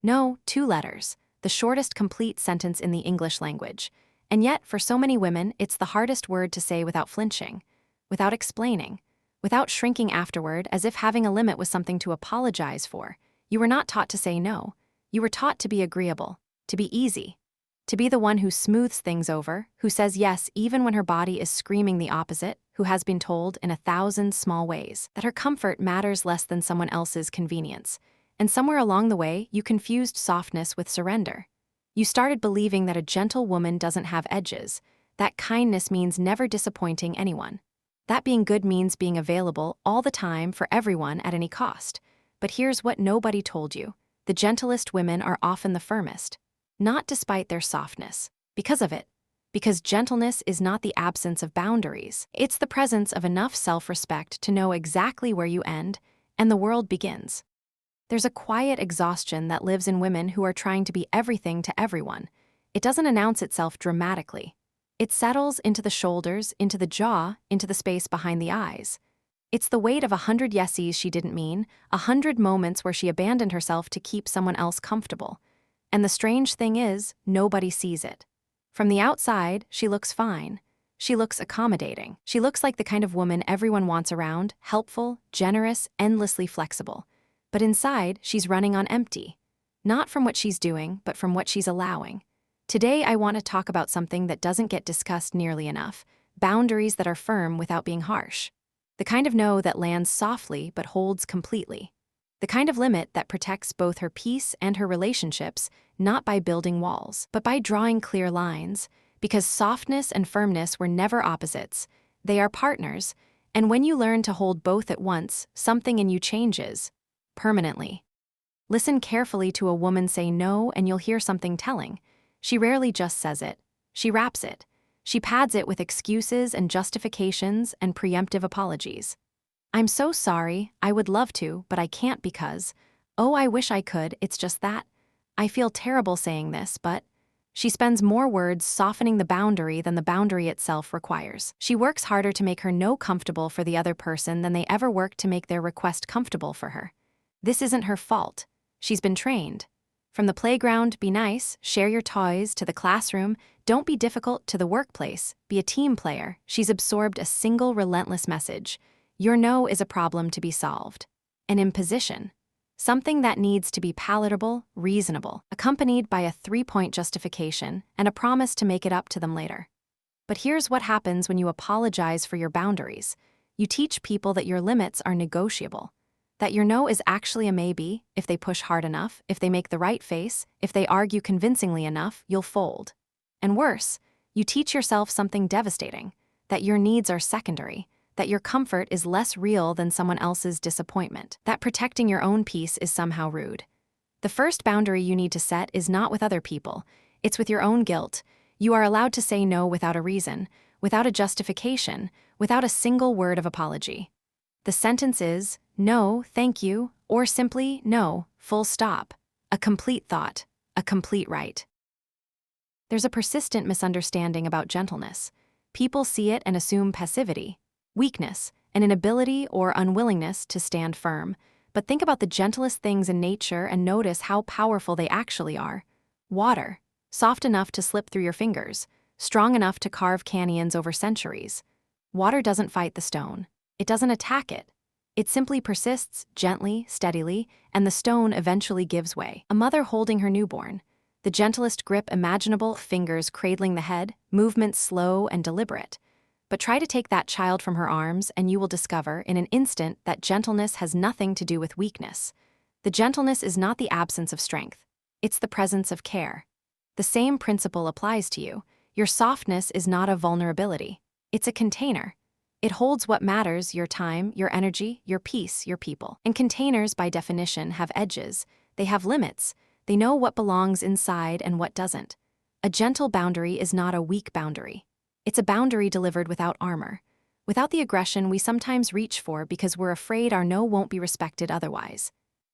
No, 2 letters, the shortest complete sentence in the English language. And yet, for so many women, it's the hardest word to say without flinching, without explaining, without shrinking afterward as if having a limit was something to apologize for. You were not taught to say no. You were taught to be agreeable, to be easy, to be the one who smooths things over, who says yes even when her body is screaming the opposite, who has been told in 1,000 small ways that her comfort matters less than someone else's convenience. And somewhere along the way, you confused softness with surrender. You started believing that a gentle woman doesn't have edges, that kindness means never disappointing anyone, that being good means being available all the time for everyone at any cost. But here's what nobody told you. The gentlest women are often the firmest. Not despite their softness. Because of it. Because gentleness is not the absence of boundaries. It's the presence of enough self-respect to know exactly where you end and the world begins. There's a quiet exhaustion that lives in women who are trying to be everything to everyone. It doesn't announce itself dramatically. It settles into the shoulders, into the jaw, into the space behind the eyes. It's the weight of 100 yeses she didn't mean, 100 moments where she abandoned herself to keep someone else comfortable. And the strange thing is, nobody sees it. From the outside, she looks fine. She looks accommodating. She looks like the kind of woman everyone wants around, helpful, generous, endlessly flexible. But inside, she's running on empty. Not from what she's doing, but from what she's allowing. Today, I want to talk about something that doesn't get discussed nearly enough: boundaries that are firm without being harsh. The kind of no that lands softly but holds completely. The kind of limit that protects both her peace and her relationships, not by building walls, but by drawing clear lines. Because softness and firmness were never opposites. They are partners, and when you learn to hold both at once, something in you changes. Permanently. Listen carefully to a woman say no and you'll hear something telling. She rarely just says it. She wraps it. She pads it with excuses and justifications and preemptive apologies. I'm so sorry, I would love to, but I can't because, oh, I wish I could, it's just that. I feel terrible saying this, but... She spends more words softening the boundary than the boundary itself requires. She works harder to make her no comfortable for the other person than they ever work to make their request comfortable for her. This isn't her fault. She's been trained. From the playground, be nice, share your toys, to the classroom, don't be difficult, to the workplace, be a team player. She's absorbed a single relentless message. Your no is a problem to be solved. An imposition. Something that needs to be palatable, reasonable, accompanied by a 3-point justification and a promise to make it up to them later. But here's what happens when you apologize for your boundaries. You teach people that your limits are negotiable. That your no is actually a maybe. If they push hard enough, if they make the right face, if they argue convincingly enough, you'll fold. And worse, you teach yourself something devastating, that your needs are secondary, that your comfort is less real than someone else's disappointment, that protecting your own peace is somehow rude. The first boundary you need to set is not with other people, it's with your own guilt. You are allowed to say no without a reason, without a justification, without a single word of apology. The sentence is, no, thank you, or simply, no, full stop. A complete thought, a complete right. There's a persistent misunderstanding about gentleness. People see it and assume passivity, weakness, an inability or unwillingness to stand firm. But think about the gentlest things in nature and notice how powerful they actually are. Water, soft enough to slip through your fingers, strong enough to carve canyons over centuries. Water doesn't fight the stone. It doesn't attack it. It simply persists, gently, steadily, and the stone eventually gives way. A mother holding her newborn. The gentlest grip imaginable, fingers cradling the head, movements slow and deliberate. But try to take that child from her arms and you will discover in an instant that gentleness has nothing to do with weakness. The gentleness is not the absence of strength. It's the presence of care. The same principle applies to you. Your softness is not a vulnerability. It's a container. It holds what matters: your time, your energy, your peace, your people. And containers, by definition, have edges. They have limits. They know what belongs inside and what doesn't. A gentle boundary is not a weak boundary. It's a boundary delivered without armor, without the aggression we sometimes reach for because we're afraid our no won't be respected otherwise.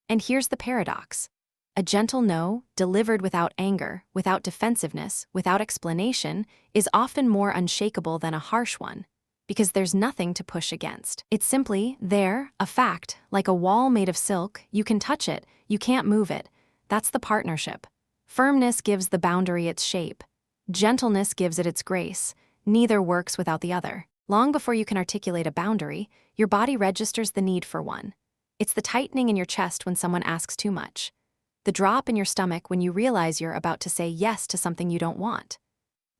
And here's the paradox. A gentle no, delivered without anger, without defensiveness, without explanation, is often more unshakable than a harsh one, because there's nothing to push against. It's simply there, a fact, like a wall made of silk. You can touch it, you can't move it. That's the partnership. Firmness gives the boundary its shape. Gentleness gives it its grace. Neither works without the other. Long before you can articulate a boundary, your body registers the need for one. It's the tightening in your chest when someone asks too much. The drop in your stomach when you realize you're about to say yes to something you don't want.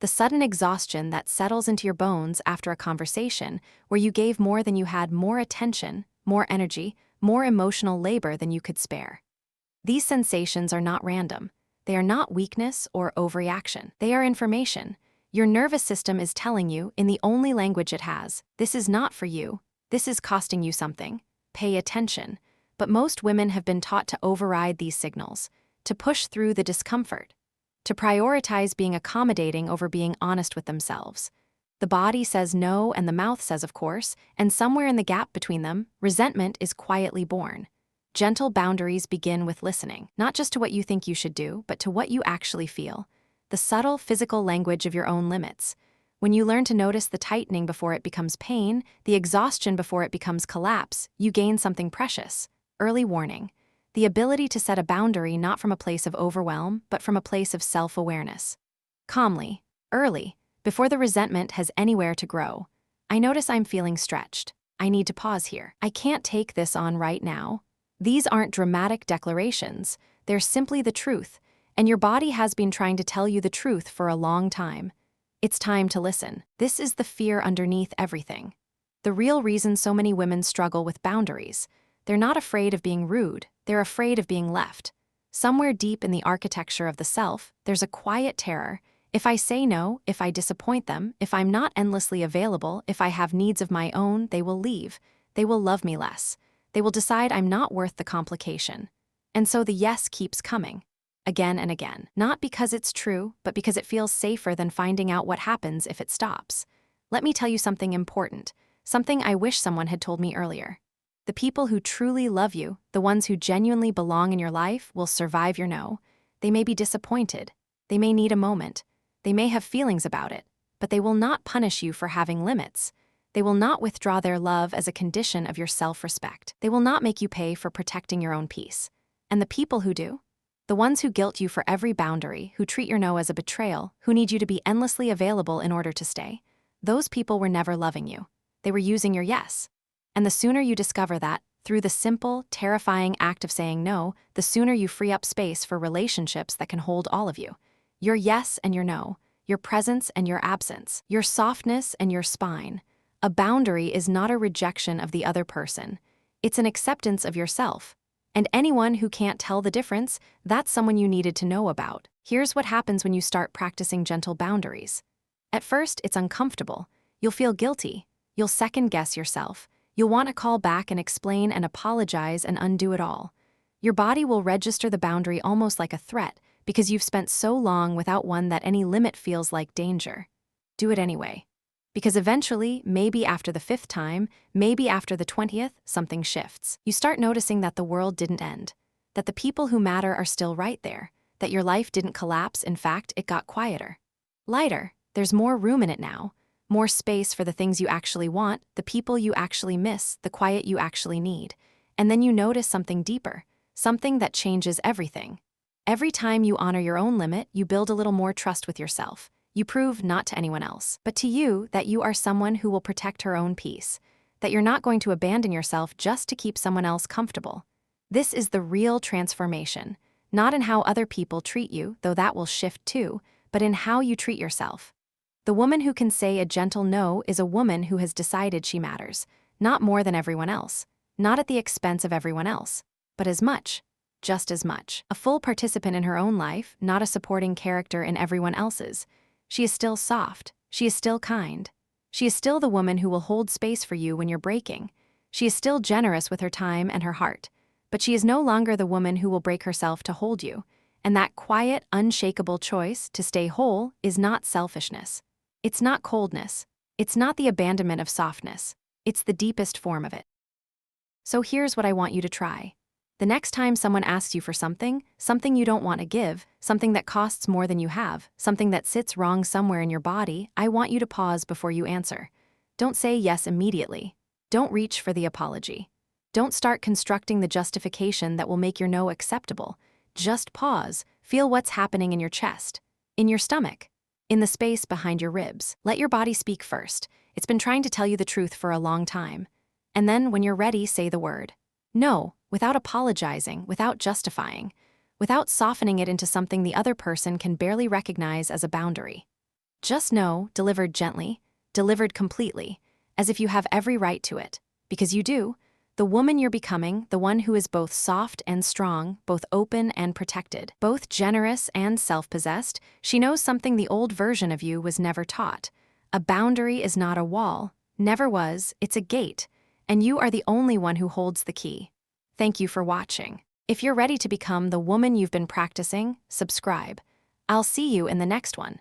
The sudden exhaustion that settles into your bones after a conversation where you gave more than you had, more attention, more energy, more emotional labor than you could spare. These sensations are not random. They are not weakness or overreaction. They are information. Your nervous system is telling you, in the only language it has, this is not for you. This is costing you something. Pay attention. But most women have been taught to override these signals, to push through the discomfort, to prioritize being accommodating over being honest with themselves. The body says no and the mouth says of course, and somewhere in the gap between them, resentment is quietly born. Gentle boundaries begin with listening, not just to what you think you should do, but to what you actually feel. The subtle physical language of your own limits. When you learn to notice the tightening before it becomes pain, the exhaustion before it becomes collapse, you gain something precious. Early warning. The ability to set a boundary not from a place of overwhelm, but from a place of self-awareness. Calmly, early, before the resentment has anywhere to grow. I notice I'm feeling stretched. I need to pause here. I can't take this on right now. These aren't dramatic declarations. They're simply the truth, and your body has been trying to tell you the truth for a long time. It's time to listen. This is the fear underneath everything. The real reason so many women struggle with boundaries. They're not afraid of being rude, they're afraid of being left. Somewhere deep in the architecture of the self, there's a quiet terror. If I say no, if I disappoint them, if I'm not endlessly available, if I have needs of my own, they will leave. They will love me less. They will decide I'm not worth the complication. And so the yes keeps coming. Again and again. Not because it's true, but because it feels safer than finding out what happens if it stops. Let me tell you something important. Something I wish someone had told me earlier. The people who truly love you, the ones who genuinely belong in your life, will survive your no. They may be disappointed. They may need a moment. They may have feelings about it. But they will not punish you for having limits. They will not withdraw their love as a condition of your self-respect. They will not make you pay for protecting your own peace. And the people who do? The ones who guilt you for every boundary, who treat your no as a betrayal, who need you to be endlessly available in order to stay. Those people were never loving you. They were using your yes. And the sooner you discover that, through the simple, terrifying act of saying no, the sooner you free up space for relationships that can hold all of you. Your yes and your no, your presence and your absence, your softness and your spine. A boundary is not a rejection of the other person. It's an acceptance of yourself. And anyone who can't tell the difference, that's someone you needed to know about. Here's what happens when you start practicing gentle boundaries. At first, it's uncomfortable. You'll feel guilty. You'll second-guess yourself. You'll want to call back and explain and apologize and undo it all. Your body will register the boundary almost like a threat because you've spent so long without one that any limit feels like danger. Do it anyway. Because eventually, maybe after the 5th time, maybe after the 20th, something shifts. You start noticing that the world didn't end, that the people who matter are still right there, that your life didn't collapse, in fact, it got quieter. Lighter, there's more room in it now, more space for the things you actually want, the people you actually miss, the quiet you actually need. And then you notice something deeper, something that changes everything. Every time you honor your own limit, you build a little more trust with yourself. You prove not to anyone else, but to you that you are someone who will protect her own peace, that you're not going to abandon yourself just to keep someone else comfortable. This is the real transformation, not in how other people treat you, though that will shift too, but in how you treat yourself. The woman who can say a gentle no is a woman who has decided she matters, not more than everyone else, not at the expense of everyone else, but as much, just as much. A full participant in her own life, not a supporting character in everyone else's. She is still soft. She is still kind. She is still the woman who will hold space for you when you're breaking. She is still generous with her time and her heart. But she is no longer the woman who will break herself to hold you. And that quiet, unshakable choice to stay whole is not selfishness. It's not coldness. It's not the abandonment of softness. It's the deepest form of it. So here's what I want you to try. The next time someone asks you for something you don't want to give, something that costs more than you have, something that sits wrong somewhere in your body, I want you to pause before you answer. Don't say yes immediately. Don't reach for the apology. Don't start constructing the justification that will make your no acceptable. Just pause. Feel what's happening in your chest, in your stomach, in the space behind your ribs. Let your body speak first. It's been trying to tell you the truth for a long time. And then, when you're ready, say the word. No, without apologizing, without justifying, without softening it into something the other person can barely recognize as a boundary. Just no, delivered gently, delivered completely, as if you have every right to it. Because you do. The woman you're becoming, the one who is both soft and strong, both open and protected, both generous and self-possessed, she knows something the old version of you was never taught. A boundary is not a wall, never was, it's a gate, and you are the only one who holds the key. Thank you for watching. If you're ready to become the woman you've been practicing, subscribe. I'll see you in the next one.